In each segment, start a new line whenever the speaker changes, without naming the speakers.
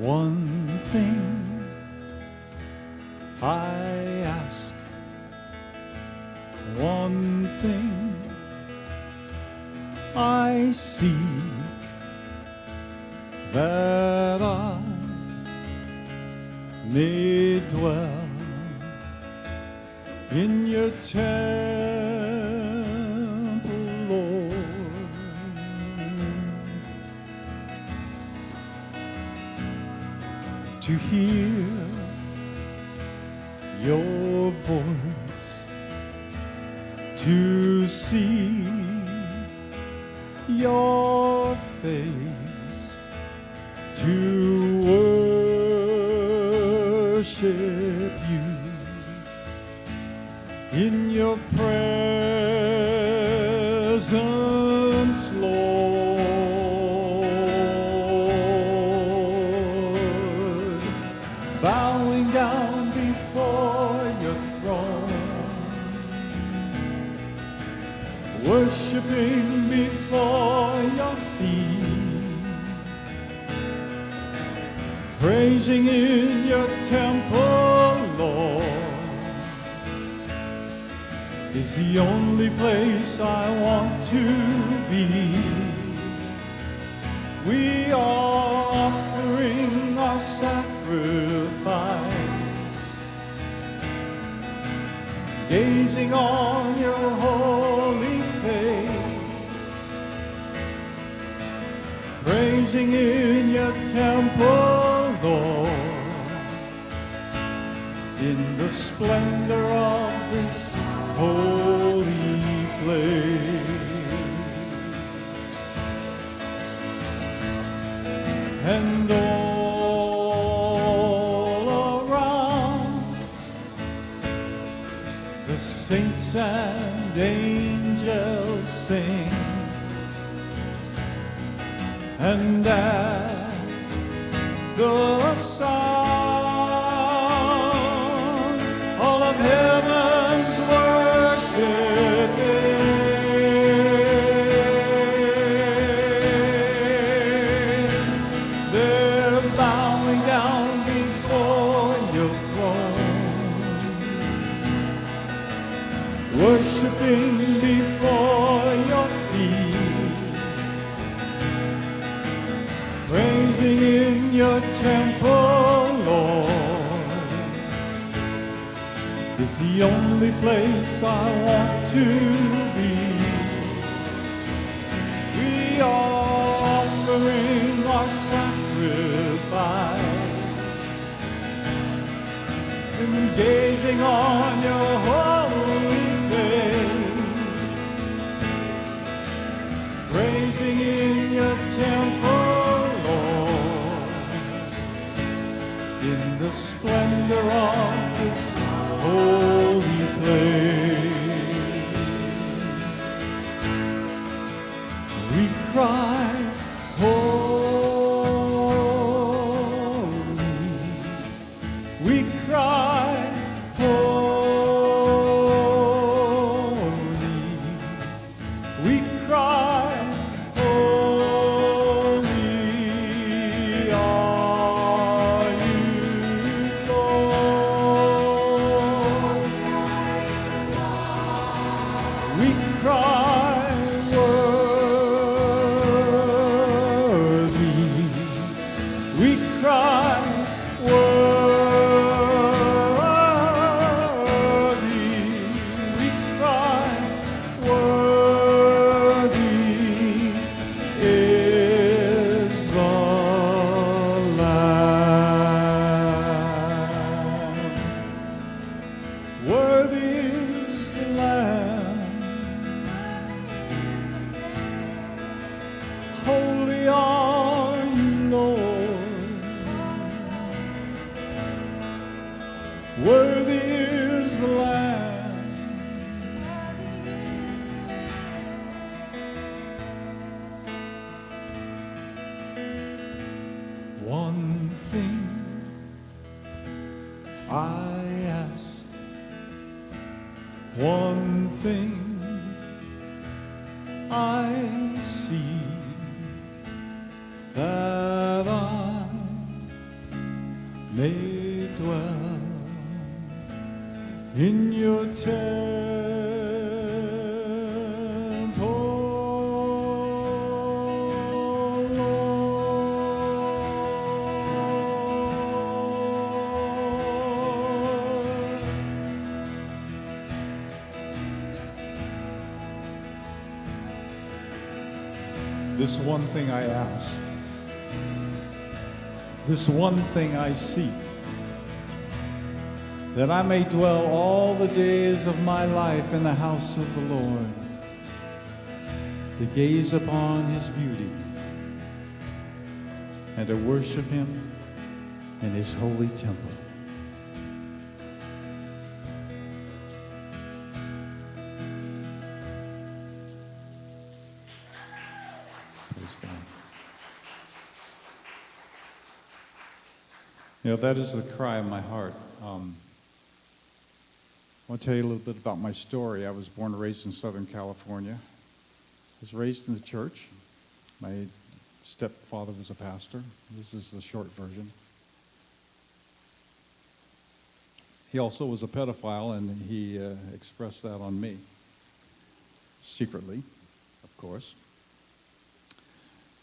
One thing I ask, one thing I seek, that I may dwell in your temple, Lord, to hear your voice, to see your face, to worship you in your presence, Lord, bowing down before your throne, worshiping before your feet, praising in your temple, Lord, is the only place I want to be. We are offering our sacrifice, gazing on your holy face, praising in your temple, Lord, in the splendor of this holy place. And all around, the saints and angels sing, and at the sound, all of heaven's worshiping, they're bowing down before your throne, worshiping before your feet, praising in your temple, Lord, is the only place I want to be. We are offering our sacrifice and gazing on your holy face, praising in your temple, Lord, in the splendor of this holy place. We cry, holy. We cry, holy. We cry, holy are you, Lord. We cry, worthy. We cry, worthy. We cry, worthy is the Lamb. Worthy is the Lamb. Holy are you, Lord. Worthy is the Lamb. One thing I ask, one thing I see, that I may dwell in your temple, Lord. This one thing I ask, this one thing I seek, that I may dwell all the days of my life in the house of the Lord, to gaze upon his beauty and to worship him in his holy temple. Praise God. You know, that is the cry of my heart. I want to tell you a little bit about my story. I was born and raised in Southern California. I was raised in the church. My stepfather was a pastor. This is the short version. He also was a pedophile, and he expressed that on me. Secretly, of course.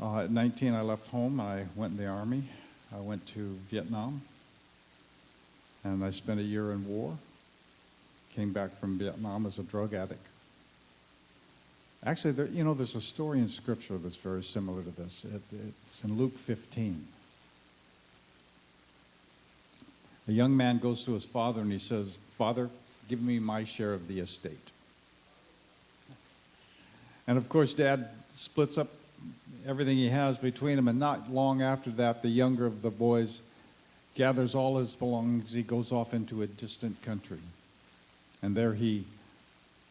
At 19, I left home. I went in the Army. I went to Vietnam, and I spent a year in war. Came back from Vietnam as a drug addict. Actually, there's a story in Scripture that's very similar to this. It's in Luke 15. A young man goes to his father and he says, "Father, give me my share of the estate." And of course, Dad splits up everything he has between them, and not long after that, the younger of the boys gathers all his belongings. He goes off into a distant country, and there he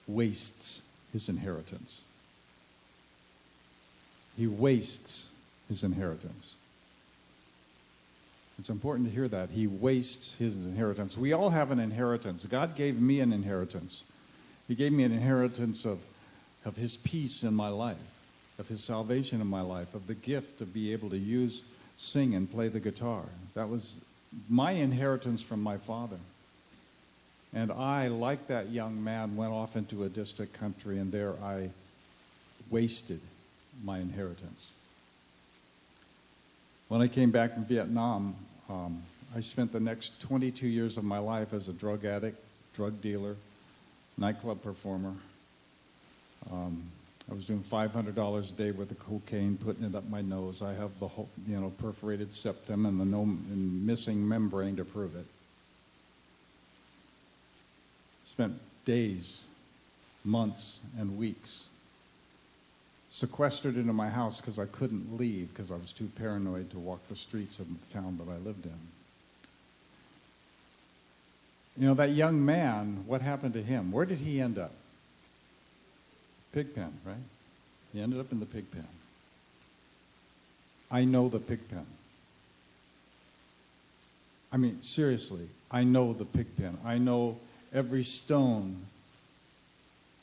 wastes his inheritance. He wastes his inheritance. It's important to hear that. He wastes his inheritance. We all have an inheritance. God gave me an inheritance. He gave me an inheritance of his peace in my life, of his salvation in my life, of the gift to be able to sing and play the guitar. That was my inheritance from my father. And I, like that young man, went off into a distant country, and there I wasted my inheritance. When I came back from Vietnam, I spent the next 22 years of my life as a drug addict, drug dealer, nightclub performer. I was doing $500 a day worth of cocaine, putting it up my nose. I have the whole, perforated septum and the missing membrane to prove it. Spent days, months, and weeks sequestered into my house because I couldn't leave because I was too paranoid to walk the streets of the town that I lived in. That young man, what happened to him? Where did he end up? Pig pen, right? He ended up in the pig pen. I know the pig pen. I mean, seriously, I know the pig pen. I know every stone,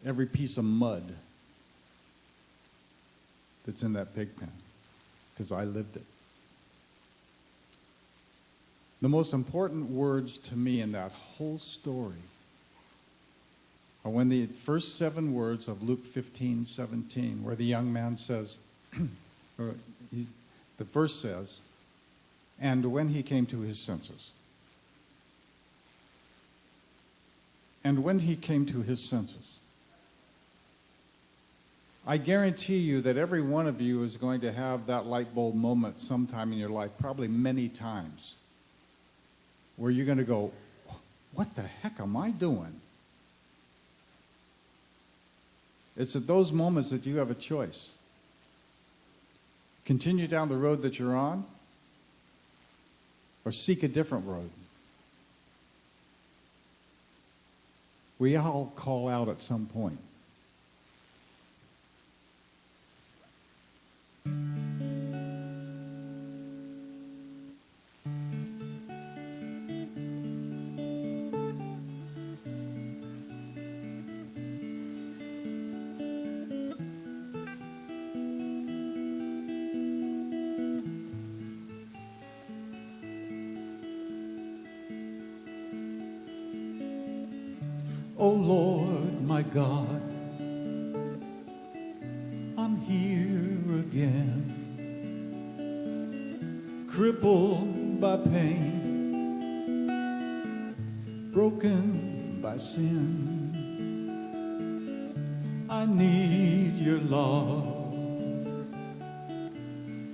every piece of mud that's in that pig pen, because I lived it. The most important words to me in that whole story are when the first 7 words of Luke 15:17, where the young man says, the verse says, "And when he came to his senses." And when he came to his senses. I guarantee you that every one of you is going to have that light bulb moment sometime in your life, probably many times, where you're going to go, "What the heck am I doing?" It's at those moments that you have a choice. Continue down the road that you're on, or seek a different road. We all call out at some point. Oh Lord, my God, I'm here again, crippled by pain, broken by sin. I need your love,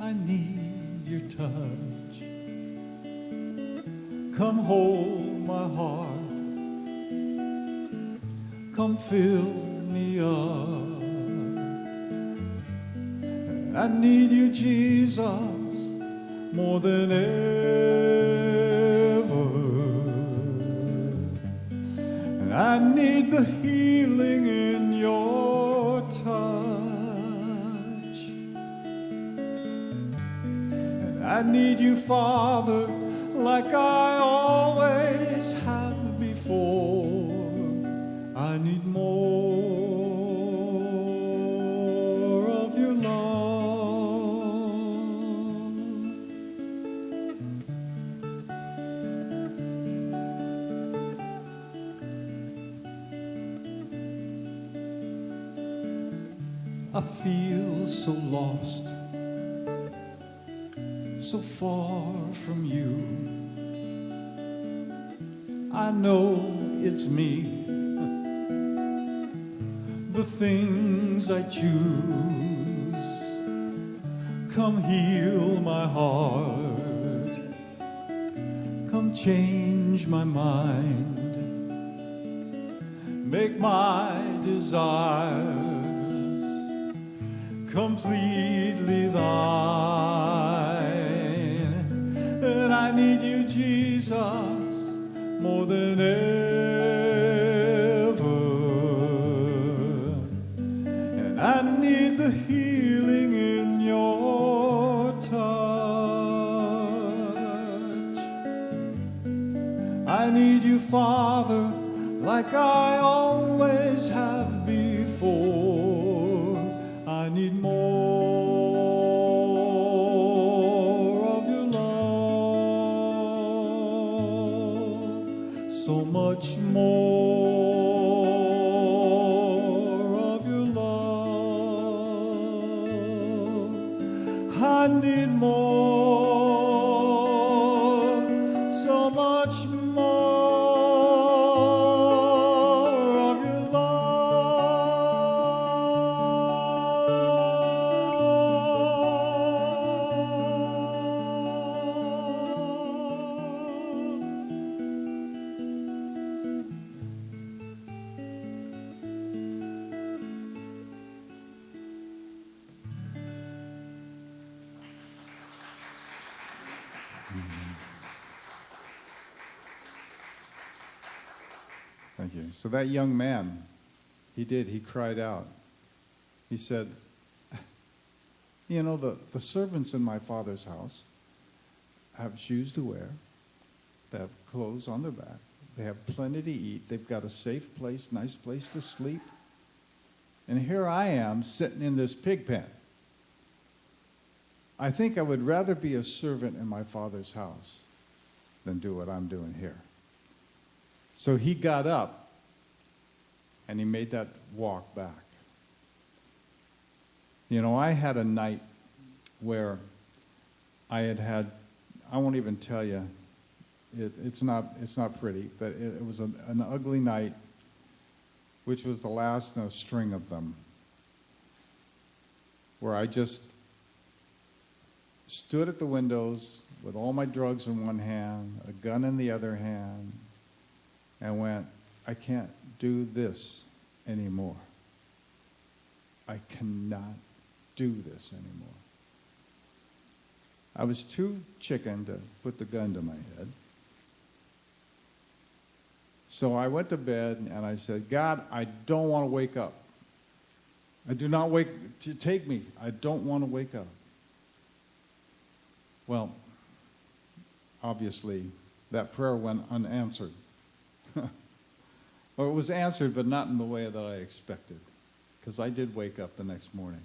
I need your touch. Come hold my heart, come fill me up. I need you, Jesus, more than ever. And I need the healing in your touch. And I need you, Father, like I always have before. I need more of your love. I feel so lost, so far from you. I know it's me, the things I choose. Come heal my heart, come change my mind, make my desires completely thine. And I need you, Jesus, more than ever. And I need the healing in your touch. I need you, Father, like I always have before. I need more of your love, so much more of your love. I need more, so much more of your Thank you. So that young man, he cried out. He said, you know, the servants in my father's house have shoes to wear, they have clothes on their back, they have plenty to eat, they've got a safe place, nice place to sleep. And here I am sitting in this pig pen. I think I would rather be a servant in my father's house than do what I'm doing here. So he got up and he made that walk back. You know, I had a night where I won't even tell you, it's not pretty, but it was an ugly night, which was the last in a string of them, where I just stood at the windows with all my drugs in one hand, a gun in the other hand, and went, I can't do this anymore. I cannot do this anymore. I was too chicken to put the gun to my head. So I went to bed and I said, God, I don't want to wake up. I do not take me. I don't want to wake up. Well, obviously, that prayer went unanswered. Or it was answered, but not in the way that I expected, because I did wake up the next morning.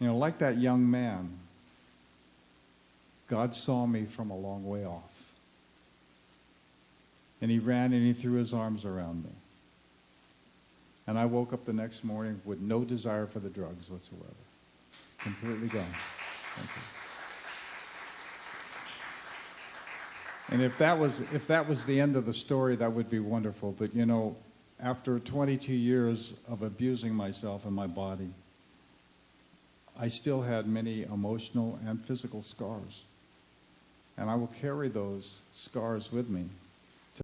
You know, like that young man, God saw me from a long way off. And he ran and he threw his arms around me. And I woke up the next morning with no desire for the drugs whatsoever. Completely gone. Thank you. And if that was the end of the story, that would be wonderful. But you know, after 22 years of abusing myself and my body, I still had many emotional and physical scars. And I will carry those scars with me